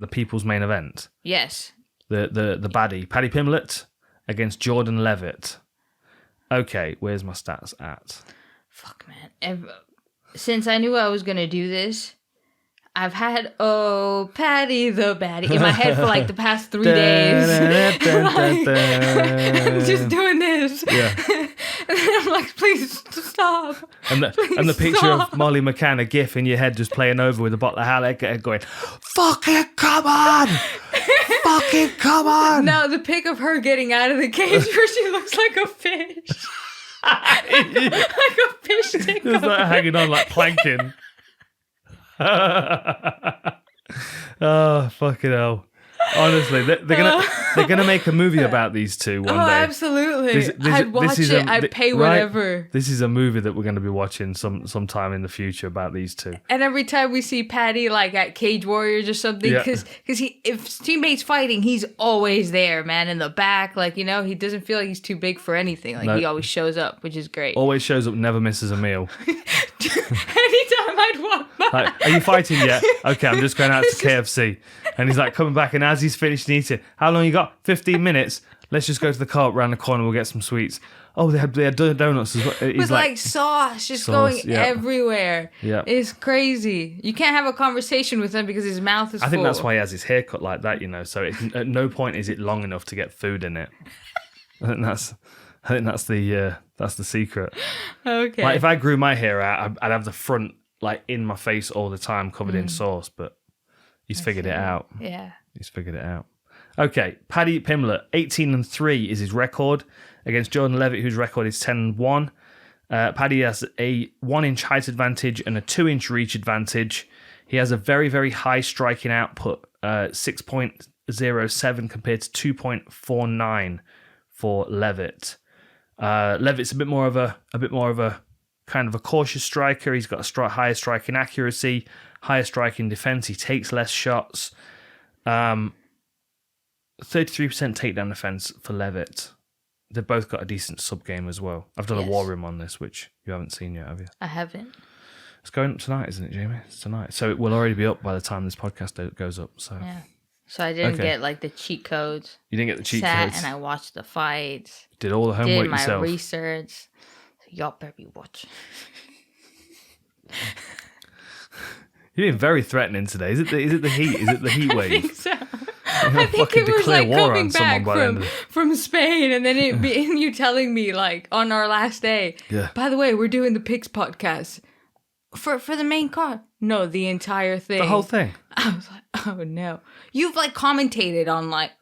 the people's main event. Yes. The baddie, Paddy Pimblett against Jordan Leavitt. Okay, where's my stats at? Fuck, man. Since I knew I was going to do this, I've had, Paddy the baddie in my head for like the past 3 days. I'm just doing this. Yeah. And then I'm like, please stop. And the picture of Molly McCann, a gif in your head just playing over with a bottle of Halleck going, fucking come on! Fucking come on! No, the pic of her getting out of the cage where she looks like a fish. like a fish stick. Just like hanging on like planking. Oh, fucking hell. Honestly, they're gonna make a movie about these two one day. Absolutely. I'd watch it. I'd pay whatever. Right? This is a movie that we're going to be watching sometime in the future about these two. And every time we see Paddy like at Cage Warriors or something, because if his teammates fighting, he's always there, man, in the back. Like, you know, he doesn't feel like he's too big for anything. Like he always shows up, which is great. Always shows up, never misses a meal. Anytime I'd walk by. Like, are you fighting yet? Okay, I'm just going out to KFC. And he's like coming back, and as he's finished eating, how long you got? 15 minutes. Let's just go to the car around the corner. We'll get some sweets. Oh, they had donuts as well. He's with like sauce just going everywhere. Yeah, it's crazy. You can't have a conversation with him because his mouth is full. I think that's why he has his hair cut like that. You know, so at no point is it long enough to get food in it. I think that's the secret. Okay. Like if I grew my hair out, I'd have the front like in my face all the time, covered in sauce. But he's figured it out. Yeah, he's figured it out. Okay, Paddy Pimblett, 18-3 is his record against Jordan Leavitt, whose record is 10-1. Paddy has a 1-inch height advantage and a 2-inch reach advantage. He has a very, very high striking output, 6.07 compared to 2.49 for Leavitt. Leavitt's a bit more of a kind of a cautious striker. He's got a higher striking accuracy, higher striking defense. He takes less shots. 33% takedown defense for Leavitt. They've both got a decent sub game as well. I've done a war room on this, which you haven't seen yet, have you? I haven't. It's going up tonight, isn't it, Jamie? It's tonight. So it will already be up by the time this podcast goes up. So yeah. So I didn't get like the cheat codes. You didn't get the cheat codes? And I watched the fights. Did all the homework yourself? Did my research. So y'all better be watching. You're being very threatening today. Is it the heat? Is it the heat wave? I think so. I think it was like coming back from Spain, and then you telling me like on our last day. Yeah. By the way, we're doing the Picks podcast for the main card. No, the entire thing. The whole thing. I was like, oh no. You've like commentated on like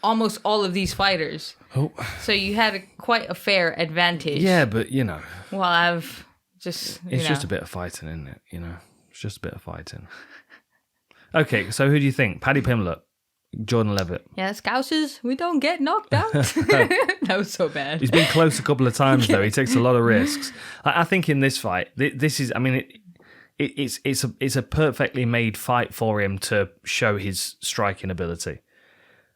almost all of these fighters. Oh. So you had quite a fair advantage. Yeah, but you know. Well, I've just. It's just a bit of fighting, isn't it? You know, it's just a bit of fighting. Okay, so who do you think? Paddy Pimblett. Jordan Leavitt. Yeah, Scousers, we don't get knocked out. That was so bad. He's been close a couple of times, though. He takes a lot of risks. I think in this fight, this is, I mean, it's a perfectly made fight for him to show his striking ability.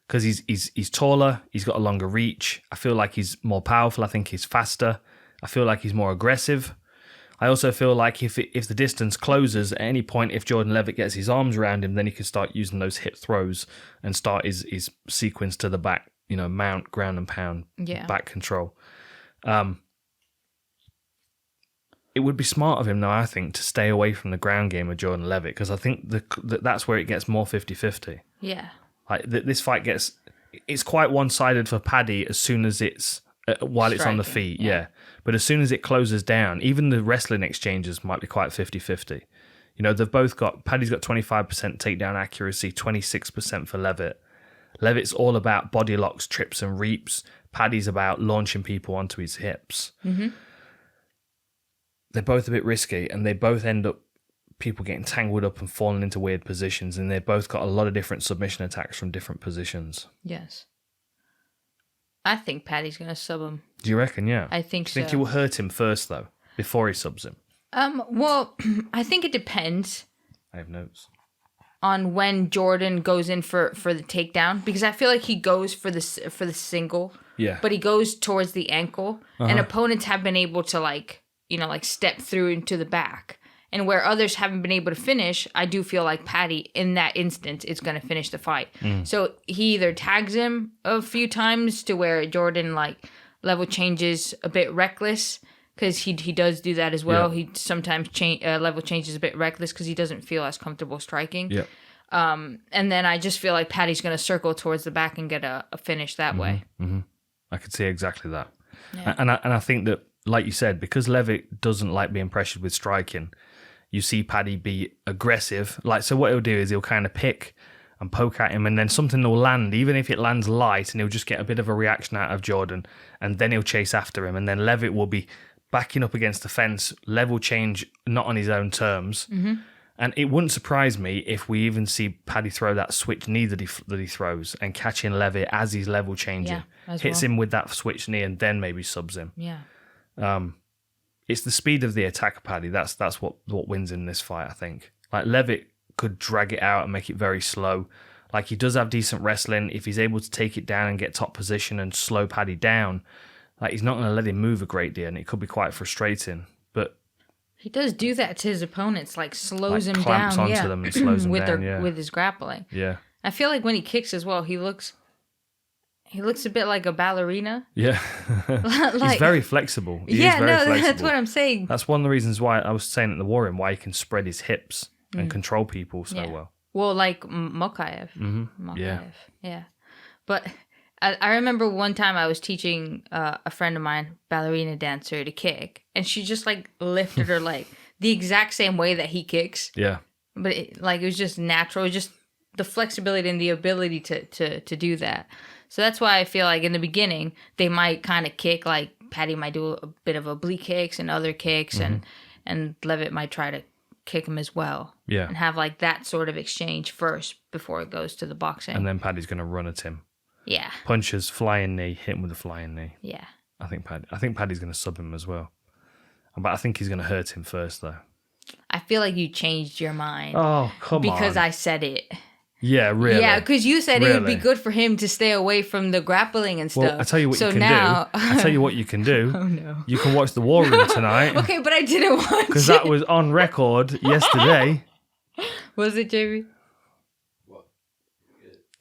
Because he's taller, he's got a longer reach. I feel like he's more powerful. I think he's faster. I feel like he's more aggressive. I also feel like if the distance closes at any point, if Jordan Leavitt gets his arms around him, then he can start using those hip throws and start his sequence to the back, you know, mount, ground and pound, back control. It would be smart of him, though, I think, to stay away from the ground game of Jordan Leavitt, because I think that's where it gets more 50-50. Yeah. Like this fight it's quite one-sided for Paddy as soon as it's while it's on the feet, yeah. But as soon as it closes down, even the wrestling exchanges might be quite 50-50. You know, Paddy's got 25% takedown accuracy, 26% for Leavitt. Leavitt's all about body locks, trips and reaps. Paddy's about launching people onto his hips. Mm-hmm. They're both a bit risky, and they both end up people getting tangled up and falling into weird positions, and they've both got a lot of different submission attacks from different positions. Yes. I think Paddy's going to sub him. Do you reckon, yeah? I think so. Do you think he will hurt him first, though, before he subs him? Well, I think it depends. I have notes. On when Jordan goes in for the takedown, because I feel like he goes for the single. Yeah. But he goes towards the ankle, and opponents have been able to like step through into the back And where others haven't been able to finish, I do feel like Paddy, in that instance, is going to finish the fight. So he either tags him a few times to where Jordan, like, level changes a bit reckless, because he does do that as well. He sometimes level changes a bit reckless because he doesn't feel as comfortable striking. Yeah. And then I just feel like Paddy's going to circle towards the back and get a finish that way. I could see exactly that. Yeah. And I think that, like you said, because Leavitt doesn't like being pressured with striking, you see Paddy be aggressive. Like, so what he'll do is he'll kind of pick and poke at him, and then something will land, even if it lands light, and he'll just get a bit of a reaction out of Jordan, and then he'll chase after him, and then Leavitt will be backing up against the fence, level change, not on his own terms. And it wouldn't surprise me if we even see Paddy throw that switch knee that he throws and catching Leavitt as he's level changing. Hits him with that switch knee and then maybe subs him. Yeah. It's the speed of the attack of Paddy. That's what wins in this fight, I think. Like, Leavitt could drag it out and make it very slow. Like, he does have decent wrestling. If he's able to take it down and get top position and slow Paddy down, like, he's not going to let him move a great deal, and it could be quite frustrating. But he does do that to his opponents, like slows him clamps down, onto them and slows them with down, with his grappling. Yeah. I feel like when he kicks as well, he looks a bit like a ballerina. Yeah. Like, he's very flexible. He is very flexible. That's what I'm saying. That's one of the reasons why I was saying at the Warring why he can spread his hips and control people so well. Well, like Mokaev. Mokaev. Yeah. But I remember one time I was teaching a friend of mine, ballerina dancer, to kick, and she just like lifted her leg the exact same way that he kicks. Yeah. But it was just natural, just the flexibility and the ability to do that. So that's why I feel like in the beginning they might kind of kick, like Paddy might do a bit of oblique kicks and other kicks, and Leavitt might try to kick him as well. Yeah. And have like that sort of exchange first before it goes to the boxing. And then Paddy's going to run at him. Yeah. Punches, flying knee, hit him with a flying knee. Yeah. I think Paddy's going to sub him as well. But I think he's going to hurt him first, though. I feel like you changed your mind. Oh, come on. Because I said it. Yeah, really. Yeah, because you said it would be good for him to stay away from the grappling and stuff. Well, I tell you what you can do. I tell you what you can do. Oh, no. You can watch the War Room tonight. Okay, but I didn't want to. Because that was on record yesterday. Was it, JB? What?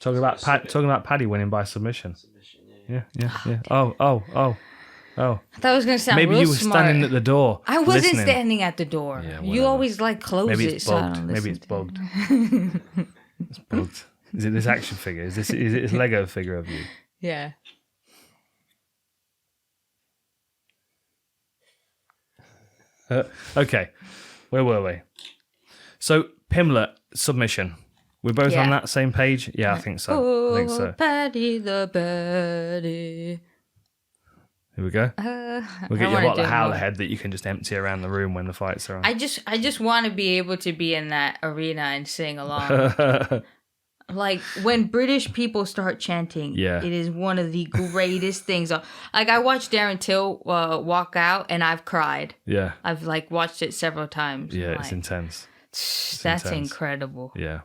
Talking about Paddy winning by submission. Yeah. Oh. I thought I was going to sound Maybe real you were smart. standing at the door. I wasn't listening. standing at the door. Yeah, you whatever. always like close Maybe it. it's So I bugged. don't Maybe listen it's to bugged. It's bugged. Is it this action figure? Is it this Lego figure of you? Yeah. Okay. Where were we? So, Pimblett, submission. We're both on that same page? Yeah, I think so. Oh, I think so. Paddy the Paddy. Here we go. We'll get you a bottle of Howler Head that you can just empty around the room when the fights are on. I just want to be able to be in that arena and sing along. Like, when British people start chanting, it is one of the greatest things. Like, I watched Darren Till walk out, and I've cried. Yeah. I've, like, watched it several times. Yeah, like, it's intense. That's intense. Incredible. Yeah.